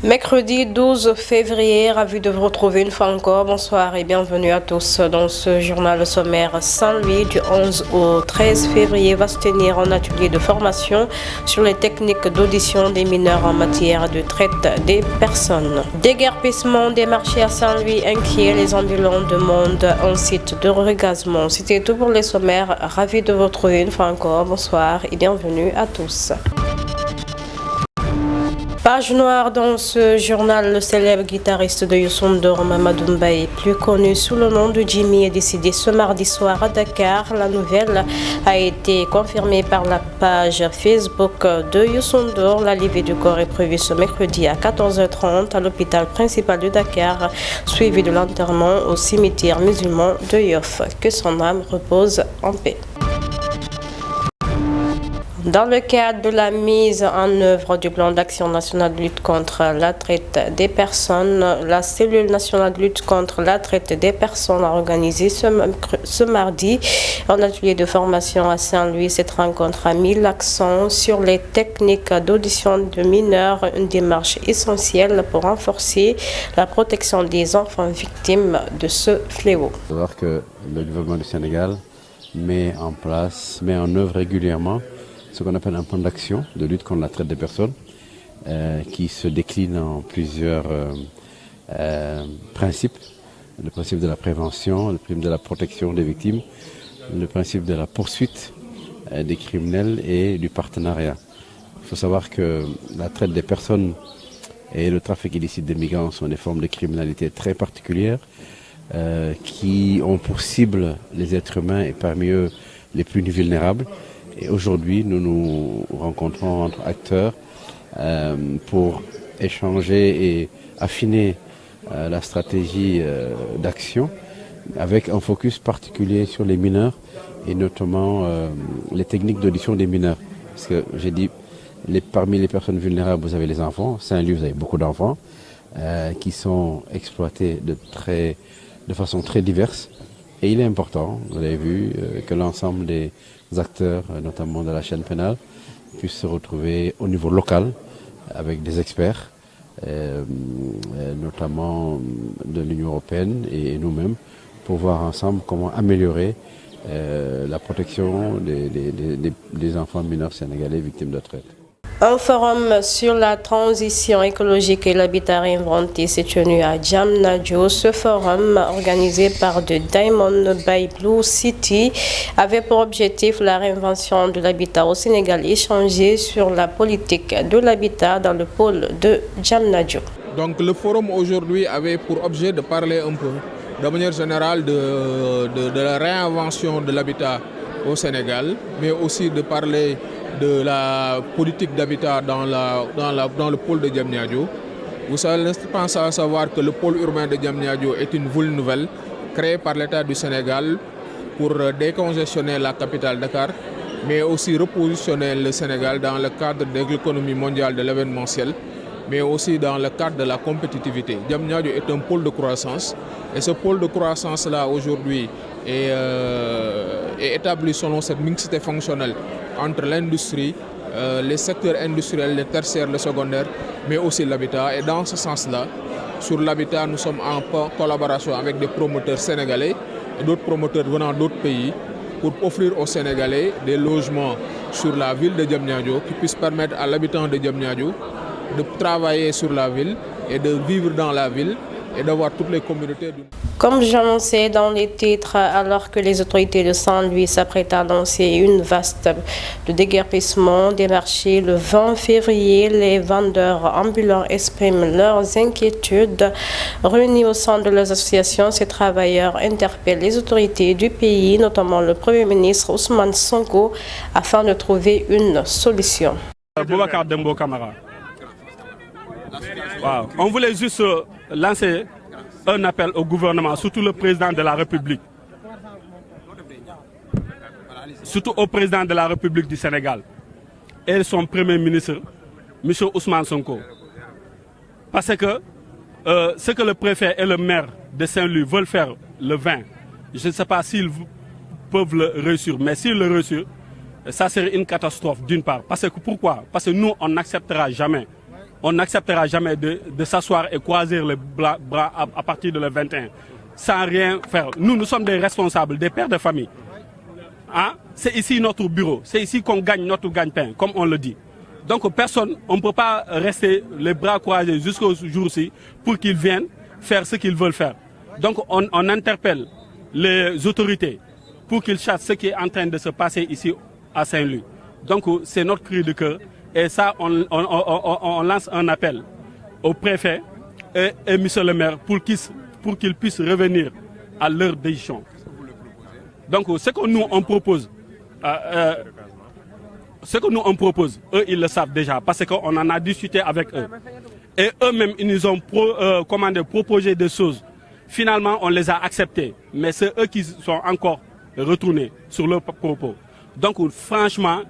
Mercredi 12 février, ravi de vous retrouver une fois encore. Bonsoir et bienvenue à tous dans ce journal sommaire. Saint-Louis du 11 au 13 février va se tenir un atelier de formation sur les techniques d'audition des mineurs en matière de traite des personnes. Déguerpissement des marchés à Saint-Louis inquiet, les ambulants demandent un site de regazement. C'était tout pour les sommaires. Ravi de vous retrouver une fois encore. Bonsoir et bienvenue à tous. Page noire dans ce journal, le célèbre guitariste de Youssou N'Dour, Mamadou Mbaye, plus connu sous le nom de Jimmy, est décédé ce mardi soir à Dakar. La nouvelle a été confirmée par la page Facebook de Youssou N'Dour. La levée du corps est prévue ce mercredi à 14h30 à l'hôpital principal de Dakar, suivi de l'enterrement au cimetière musulman de Yoff. Que son âme repose en paix. Dans le cadre de la mise en œuvre du plan d'action national de lutte contre la traite des personnes, la cellule nationale de lutte contre la traite des personnes a organisé ce mardi un atelier de formation à Saint-Louis. Cette rencontre a mis l'accent sur les techniques d'audition de mineurs, une démarche essentielle pour renforcer la protection des enfants victimes de ce fléau. Il faut savoir que le gouvernement du Sénégal met en œuvre régulièrement ce qu'on appelle un plan d'action de lutte contre la traite des personnes qui se décline en plusieurs principes. Le principe de la prévention, le principe de la protection des victimes, le principe de la poursuite des criminels et du partenariat. Il faut savoir que la traite des personnes et le trafic illicite des migrants sont des formes de criminalité très particulières qui ont pour cible les êtres humains et parmi eux les plus vulnérables. Et aujourd'hui, nous nous rencontrons entre acteurs pour échanger et affiner la stratégie d'action avec un focus particulier sur les mineurs et notamment les techniques d'audition des mineurs. Parce que j'ai dit, parmi les personnes vulnérables, vous avez les enfants. Saint-Louis, vous avez beaucoup d'enfants qui sont exploités de façon très diverse. Et il est important, vous l'avez vu, que l'ensemble des acteurs, notamment de la chaîne pénale, puissent se retrouver au niveau local avec des experts, notamment de l'Union européenne et nous-mêmes, pour voir ensemble comment améliorer la protection des enfants mineurs sénégalais victimes de traite. Un forum sur la transition écologique et l'habitat réinventé s'est tenu à Diamniadio. Ce forum, organisé par The Diamond by Blue City, avait pour objectif la réinvention de l'habitat au Sénégal et échanger sur la politique de l'habitat dans le pôle de Diamniadio. Donc le forum aujourd'hui avait pour objet de parler un peu, de manière générale, de la réinvention de l'habitat au Sénégal, mais aussi de parler de la politique d'habitat dans le pôle de Diamniadio. Vous savez, pensez à savoir que le pôle urbain de Diamniadio est une ville nouvelle créée par l'État du Sénégal pour décongestionner la capitale Dakar, mais aussi repositionner le Sénégal dans le cadre de l'économie mondiale de l'événementiel, mais aussi dans le cadre de la compétitivité. Diamniadio est un pôle de croissance et ce pôle de croissance-là aujourd'hui est établi selon cette mixité fonctionnelle entre l'industrie, les secteurs industriels, les tertiaires, les secondaires, mais aussi l'habitat. Et dans ce sens-là, sur l'habitat, nous sommes en collaboration avec des promoteurs sénégalais et d'autres promoteurs venant d'autres pays pour offrir aux Sénégalais des logements sur la ville de Diamniadio qui puissent permettre à l'habitant de Diamniadio de travailler sur la ville et de vivre dans la ville et d'avoir toutes les communautés. Comme j'annonçais dans les titres, alors que les autorités de Saint-Louis s'apprêtent à lancer une vaste de déguerpissement des marchés le 20 février, les vendeurs ambulants expriment leurs inquiétudes. Réunis au sein de leurs associations, ces travailleurs interpellent les autorités du pays, notamment le Premier ministre Ousmane Sonko, afin de trouver une solution. Boubacar Dembo Camara. Wow. On voulait juste lancer un appel au gouvernement, surtout le président de la République, surtout au président de la République du Sénégal et son premier ministre, M. Ousmane Sonko. Parce que ce que le préfet et le maire de Saint-Louis veulent faire le 20, je ne sais pas s'ils peuvent le réussir, mais s'ils le réussissent, ça serait une catastrophe d'une part. Parce que pourquoi? Parce que nous, on n'acceptera jamais on n'acceptera jamais de s'asseoir et croiser les bras à partir de le 21, sans rien faire. Nous sommes des responsables, des pères de famille. Hein? C'est ici notre bureau, c'est ici qu'on gagne notre gagne-pain, comme on le dit. Donc personne, on ne peut pas rester les bras croisés jusqu'au jour-ci pour qu'ils viennent faire ce qu'ils veulent faire. Donc on interpelle les autorités pour qu'ils chassent ce qui est en train de se passer ici à Saint-Louis. Donc c'est notre cri de cœur et ça on lance un appel au préfet et monsieur le maire pour qu'ils puissent revenir à leur décision. Donc ce que nous on propose, eux ils le savent déjà parce qu'on en a discuté avec eux. Et eux-mêmes ils nous ont proposé des choses. Finalement on les a acceptés, mais c'est eux qui sont encore retournés sur leurs propos. Donc franchement,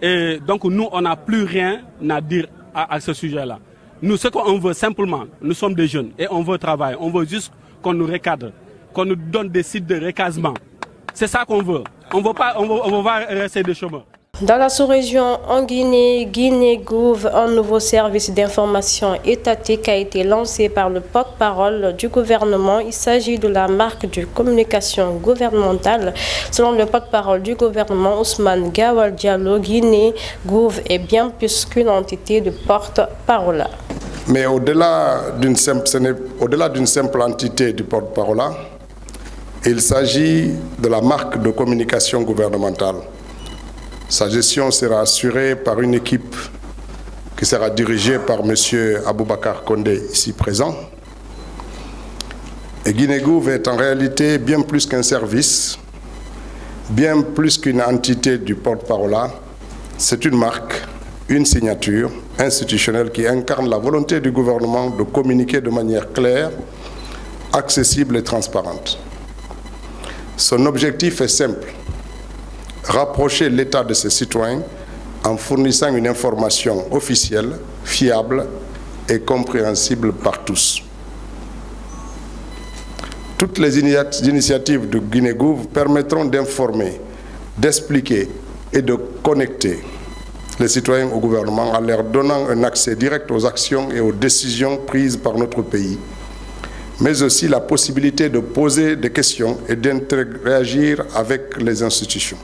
nous on n'a plus rien à dire à ce sujet-là. Nous ce qu'on veut simplement, nous sommes des jeunes et on veut travailler, on veut juste qu'on nous recadre, qu'on nous donne des sites de recasement. C'est ça qu'on veut. On veut pas rester des chômeurs. Dans la sous-région en Guinée, Guinée-Gouv, un nouveau service d'information étatique a été lancé par le porte-parole du gouvernement. Il s'agit de la marque de communication gouvernementale. Selon le porte-parole du gouvernement, Ousmane Gawal Diallo, Guinée-Gouv est bien plus qu'une entité de porte-parole. Mais au-delà d'une simple entité du porte-parole, il s'agit de la marque de communication gouvernementale. Sa gestion sera assurée par une équipe qui sera dirigée par M. Aboubakar Condé, ici présent. Et Guinée-Gouv est en réalité bien plus qu'un service, bien plus qu'une entité du porte-parole. C'est une marque, une signature institutionnelle qui incarne la volonté du gouvernement de communiquer de manière claire, accessible et transparente. Son objectif est simple. Rapprocher l'État de ses citoyens en fournissant une information officielle, fiable et compréhensible par tous. Toutes les initiatives de Guinée-Gouv permettront d'informer, d'expliquer et de connecter les citoyens au gouvernement en leur donnant un accès direct aux actions et aux décisions prises par notre pays, mais aussi la possibilité de poser des questions et d'interagir avec les institutions.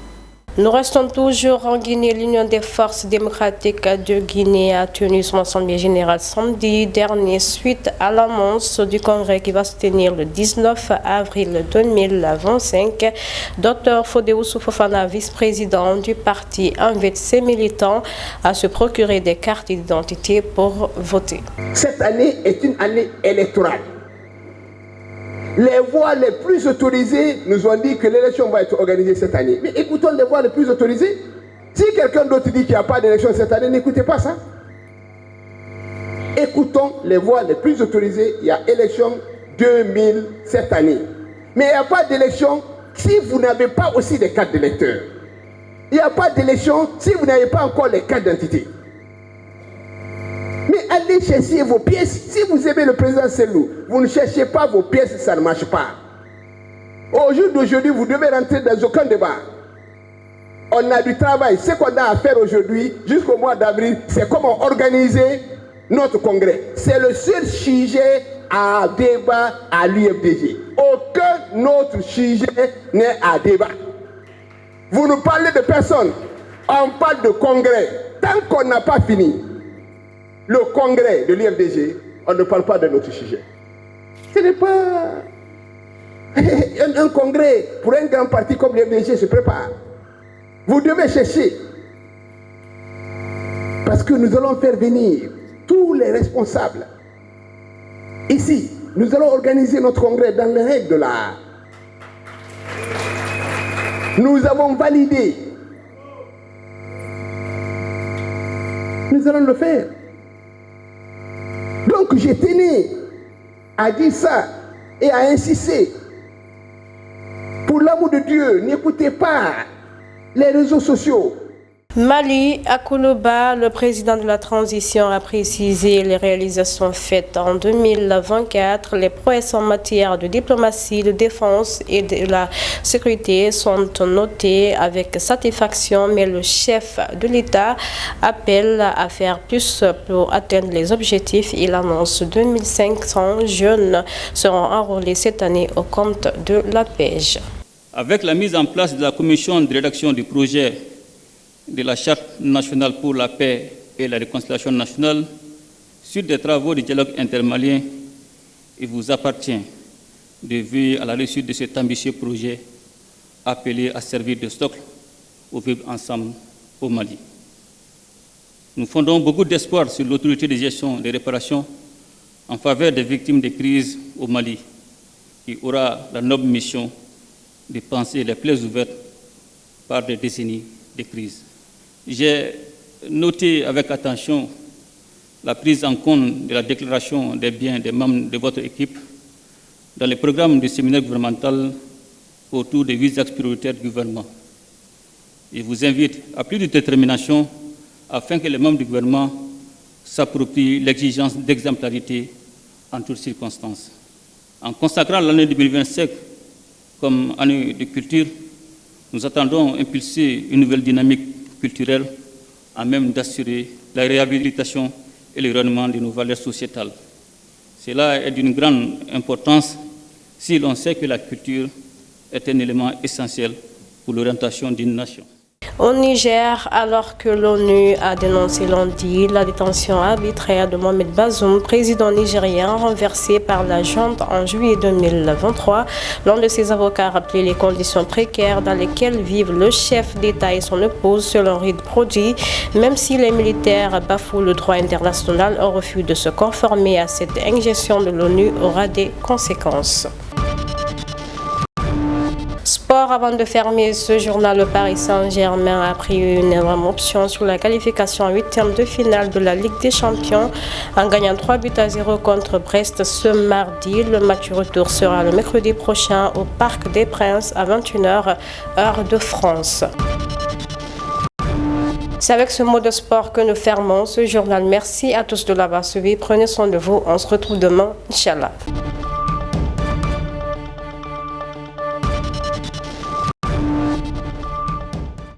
Nous restons toujours en Guinée. L'Union des forces démocratiques de Guinée a tenu son assemblée générale samedi dernier suite à l'annonce du congrès qui va se tenir le 19 avril 2025. Dr Fodé Oussou Fofana, vice-président du parti, invite ses militants à se procurer des cartes d'identité pour voter. Cette année est une année électorale. Les voix les plus autorisées nous ont dit que l'élection va être organisée cette année. Mais écoutons les voix les plus autorisées. Si quelqu'un d'autre dit qu'il n'y a pas d'élection cette année, n'écoutez pas ça. Écoutons les voix les plus autorisées. Il y a élection 2000 cette année. Mais il n'y a pas d'élection si vous n'avez pas aussi des cartes d'électeurs. Il n'y a pas d'élection si vous n'avez pas encore les cartes d'identité. Mais allez chercher vos pièces. Si vous aimez le président Sellou, vous ne cherchez pas vos pièces, ça ne marche pas. Au jour d'aujourd'hui, vous devez rentrer dans aucun débat. On a du travail. Ce qu'on a à faire aujourd'hui, jusqu'au mois d'avril, c'est comment organiser notre congrès. C'est le seul sujet à débat à l'UFDG. Aucun autre sujet n'est à débat. Vous nous parlez de personne. On parle de congrès. Tant qu'on n'a pas fini le congrès de l'UFDG, on ne parle pas de notre sujet. Ce n'est pas un congrès pour un grand parti comme l'UFDG se prépare. Vous devez chercher. Parce que nous allons faire venir tous les responsables. Ici, nous allons organiser notre congrès dans les règles de l'art. Nous avons validé. Nous allons le faire. Donc je tenais à dire ça et à insister. Pour l'amour de Dieu, n'écoutez pas les réseaux sociaux. Mali, à Koulouba, le président de la transition a précisé les réalisations faites en 2024. Les prouesses en matière de diplomatie, de défense et de la sécurité sont notées avec satisfaction, mais le chef de l'État appelle à faire plus pour atteindre les objectifs. Il annonce 2500 jeunes seront enrôlés cette année au compte de la pêche. Avec la mise en place de la commission de rédaction du projet de la Charte nationale pour la paix et la réconciliation nationale, sur des travaux de dialogue intermalien, il vous appartient de veiller à la réussite de cet ambitieux projet appelé à servir de socle au vivre ensemble au Mali. Nous fondons beaucoup d'espoir sur l'autorité de gestion des réparations en faveur des victimes des crises au Mali, qui aura la noble mission de penser les plaies ouvertes par des décennies de crise. J'ai noté avec attention la prise en compte de la déclaration des biens des membres de votre équipe dans les programmes du séminaire gouvernemental autour des 8 axes prioritaires du gouvernement. Je vous invite à plus de détermination afin que les membres du gouvernement s'approprient l'exigence d'exemplarité en toutes circonstances. En consacrant l'année 2025 comme année de culture, nous attendons impulser une nouvelle dynamique culturelle à même d'assurer la réhabilitation et le rayonnement de nos valeurs sociétales. Cela est d'une grande importance si l'on sait que la culture est un élément essentiel pour l'orientation d'une nation. Au Niger, alors que l'ONU a dénoncé lundi la détention arbitraire de Mohamed Bazoum, président nigérien renversé par la junte en juillet 2023, l'un de ses avocats a rappelé les conditions précaires dans lesquelles vivent le chef d'État et son épouse selon Reed Proddy. Même si les militaires bafouent le droit international, un refus de se conformer à cette injonction de l'ONU aura des conséquences. Sport, avant de fermer ce journal, le Paris Saint-Germain a pris une énorme option sur la qualification en 8e de finale de la Ligue des Champions en gagnant 3-0 contre Brest ce mardi. Le match retour sera le mercredi prochain au Parc des Princes à 21h, heure de France. C'est avec ce mot de sport que nous fermons ce journal. Merci à tous de l'avoir suivi. Prenez soin de vous. On se retrouve demain, Inch'Allah.